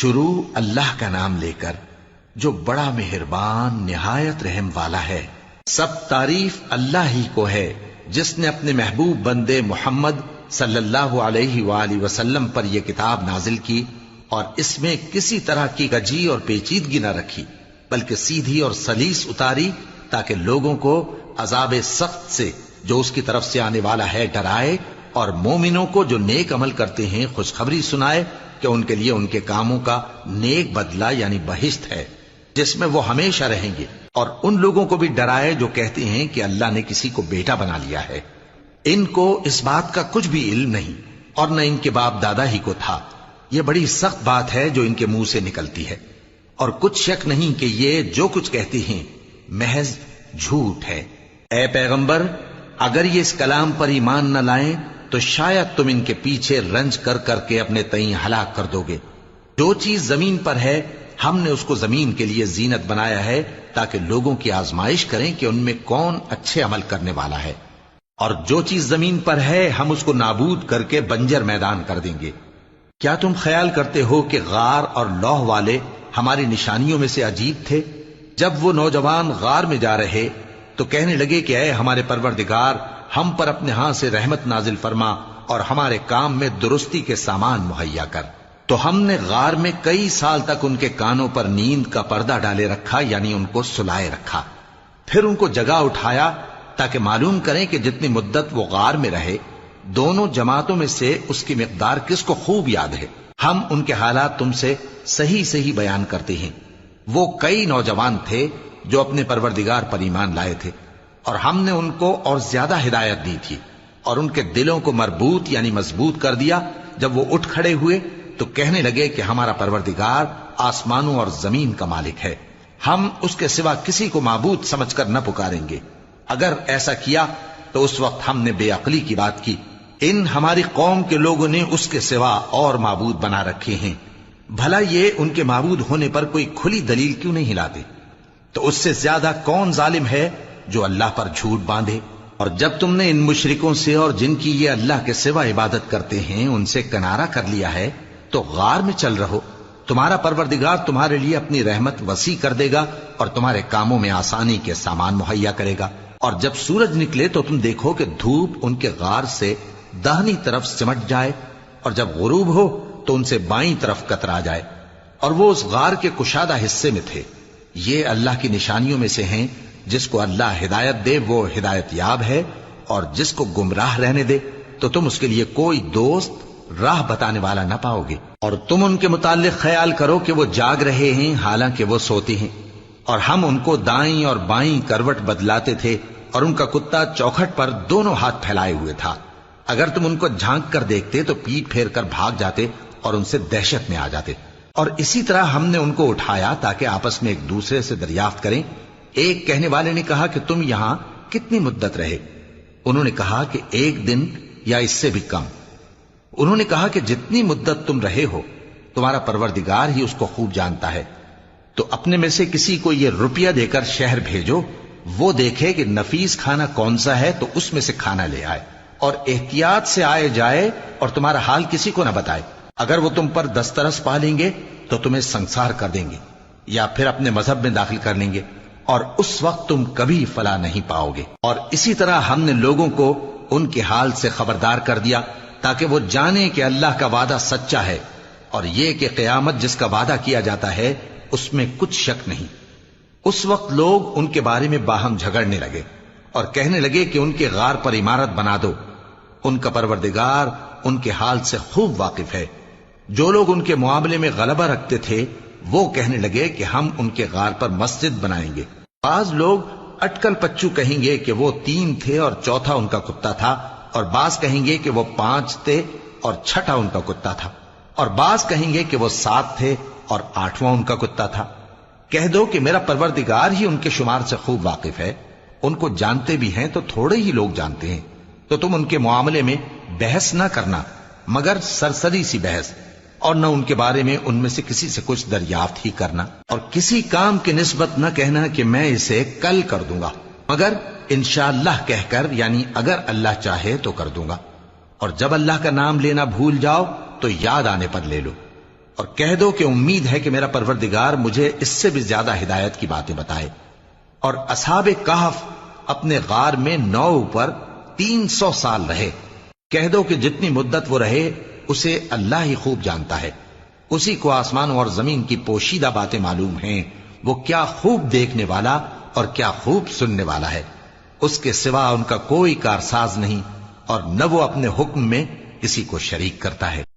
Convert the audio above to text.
شروع اللہ کا نام لے کر جو بڑا مہربان نہایت رحم والا ہے۔ سب تعریف اللہ ہی کو ہے جس نے اپنے محبوب بندے محمد صلی اللہ علیہ وآلہ وسلم پر یہ کتاب نازل کی اور اس میں کسی طرح کی کجی اور پیچیدگی نہ رکھی، بلکہ سیدھی اور سلیس اتاری تاکہ لوگوں کو عذاب سخت سے جو اس کی طرف سے آنے والا ہے ڈرائے، اور مومنوں کو جو نیک عمل کرتے ہیں خوشخبری سنائے کہ ان کے لیے ان کے کاموں کا نیک بدلہ یعنی بہشت ہے جس میں وہ ہمیشہ رہیں گے، اور ان لوگوں کو بھی ڈرائے جو کہتے ہیں کہ اللہ نے کسی کو بیٹا بنا لیا ہے۔ ان کو اس بات کا کچھ بھی علم نہیں اور نہ ان کے باپ دادا ہی کو تھا۔ یہ بڑی سخت بات ہے جو ان کے منہ سے نکلتی ہے، اور کچھ شک نہیں کہ یہ جو کچھ کہتے ہیں محض جھوٹ ہے۔ اے پیغمبر، اگر یہ اس کلام پر ایمان نہ لائیں تو شاید تم ان کے پیچھے رنج کر کر کے اپنے تئیں ہلاک کر دو گے۔ جو چیز زمین پر ہے ہم نے اس کو زمین کے لیے زینت بنایا ہے تاکہ لوگوں کی آزمائش کریں کہ ان میں کون اچھے عمل کرنے والا ہے، اور جو چیز زمین پر ہے ہم اس کو نابود کر کے بنجر میدان کر دیں گے۔ کیا تم خیال کرتے ہو کہ غار اور لوح والے ہماری نشانیوں میں سے عجیب تھے؟ جب وہ نوجوان غار میں جا رہے تو کہنے لگے کہ اے ہمارے پروردگار، ہم پر اپنے ہاں سے رحمت نازل فرما اور ہمارے کام میں درستی کے سامان مہیا کر۔ تو ہم نے غار میں کئی سال تک ان کے کانوں پر نیند کا پردہ ڈالے رکھا، یعنی ان کو سلائے رکھا، پھر ان کو جگا اٹھایا تاکہ معلوم کریں کہ جتنی مدت وہ غار میں رہے دونوں جماعتوں میں سے اس کی مقدار کس کو خوب یاد ہے۔ ہم ان کے حالات تم سے صحیح صحیح بیان کرتے ہیں۔ وہ کئی نوجوان تھے جو اپنے پروردگار پر ایمان لائے تھے، اور ہم نے ان کو اور زیادہ ہدایت دی تھی، اور ان کے دلوں کو مربوط یعنی مضبوط کر دیا۔ جب وہ اٹھ کھڑے ہوئے تو کہنے لگے کہ ہمارا پروردگار آسمانوں اور زمین کا مالک ہے، ہم اس کے سوا کسی کو معبود سمجھ کر نہ پکاریں گے۔ اگر ایسا کیا تو اس وقت ہم نے بے عقلی کی بات کی۔ ان ہماری قوم کے لوگوں نے اس کے سوا اور معبود بنا رکھے ہیں، بھلا یہ ان کے معبود ہونے پر کوئی کھلی دلیل کیوں نہیں لاتے؟ تو اس سے زیادہ کون ظالم ہے جو اللہ پر جھوٹ باندھے؟ اور جب تم نے ان مشرکوں سے اور جن کی یہ اللہ کے سوا عبادت کرتے ہیں ان سے کنارہ کر لیا ہے تو غار میں چل رہو، تمہارا پروردگار تمہارے لیے اپنی رحمت وسیع کر دے گا اور تمہارے کاموں میں آسانی کے سامان مہیا کرے گا۔ اور جب سورج نکلے تو تم دیکھو کہ دھوپ ان کے غار سے داہنی طرف سمٹ جائے، اور جب غروب ہو تو ان سے بائیں طرف کترا جائے، اور وہ اس غار کے کشادہ حصے میں تھے۔ یہ اللہ کی نشانیوں میں سے ہیں، جس کو اللہ ہدایت دے وہ ہدایت یاب ہے، اور جس کو گمراہ رہنے دے تو تم اس کے لیے کوئی دوست راہ بتانے والا نہ پاؤ گے۔ اور تم ان کے متعلق خیال کرو کہ وہ جاگ رہے ہیں حالانکہ وہ سوتے ہیں، اور ہم ان کو دائیں اور بائیں کروٹ بدلاتے تھے، اور ان کا کتا چوکھٹ پر دونوں ہاتھ پھیلائے ہوئے تھا۔ اگر تم ان کو جھانک کر دیکھتے تو پیٹ پھیر کر بھاگ جاتے اور ان سے دہشت میں آ جاتے۔ اور اسی طرح ہم نے ان کو اٹھایا تاکہ آپس میں ایک دوسرے سے دریافت کریں۔ ایک کہنے والے نے کہا کہ تم یہاں کتنی مدت رہے؟ انہوں نے کہا کہ 1 دن یا اس سے بھی کم۔ انہوں نے کہا کہ جتنی مدت تم رہے ہو تمہارا پروردگار ہی اس کو خوب جانتا ہے، تو اپنے میں سے کسی کو یہ روپیہ دے کر شہر بھیجو، وہ دیکھے کہ نفیس کھانا کون سا ہے تو اس میں سے کھانا لے آئے، اور احتیاط سے آئے جائے اور تمہارا حال کسی کو نہ بتائے۔ اگر وہ تم پر دسترس پا لیں گے تو تمہیں سنسار کر دیں گے یا پھر اپنے مذہب میں داخل کر لیں گے، اور اس وقت تم کبھی فلاح نہیں پاؤ گے۔ اور اسی طرح ہم نے لوگوں کو ان کے حال سے خبردار کر دیا تاکہ وہ جانیں کہ اللہ کا وعدہ سچا ہے، اور یہ کہ قیامت جس کا وعدہ کیا جاتا ہے اس میں کچھ شک نہیں۔ اس وقت لوگ ان کے بارے میں باہم جھگڑنے لگے اور کہنے لگے کہ ان کے غار پر عمارت بنا دو۔ ان کا پروردگار ان کے حال سے خوب واقف ہے۔ جو لوگ ان کے معاملے میں غلبہ رکھتے تھے وہ کہنے لگے کہ ہم ان کے غار پر مسجد بنائیں گے۔ بعض لوگ اٹکل پچو کہیں گے کہ وہ 3 تھے اور چوتھا ان کا کتا تھا، اور بعض کہیں گے کہ وہ 5 تھے اور چھٹا ان کا کتا تھا، اور بعض کہیں گے کہ وہ 7 تھے اور 8واں ان کا کتا تھا۔ کہہ دو کہ میرا پروردگار ہی ان کے شمار سے خوب واقف ہے، ان کو جانتے بھی ہیں تو تھوڑے ہی لوگ جانتے ہیں۔ تو تم ان کے معاملے میں بحث نہ کرنا مگر سرسری سی بحث، اور نہ ان کے بارے میں ان میں سے کسی سے کچھ دریافت ہی کرنا، اور کسی کام کی نسبت نہ کہنا کہ میں اسے کل کر دوں گا، مگر انشاءاللہ کہہ کر، یعنی اگر اللہ چاہے تو کر دوں گا۔ اور جب اللہ کا نام لینا بھول جاؤ تو یاد آنے پر لے لو، اور کہہ دو کہ امید ہے کہ میرا پروردگار مجھے اس سے بھی زیادہ ہدایت کی باتیں بتائے۔ اور اصحاب کہف اپنے غار میں 9 پر 300 سال رہے۔ کہہ دو کہ جتنی مدت وہ رہے اسے اللہ ہی خوب جانتا ہے، اسی کو آسمانوں اور زمین کی پوشیدہ باتیں معلوم ہیں، وہ کیا خوب دیکھنے والا اور کیا خوب سننے والا ہے۔ اس کے سوا ان کا کوئی کارساز نہیں، اور نہ وہ اپنے حکم میں کسی کو شریک کرتا ہے۔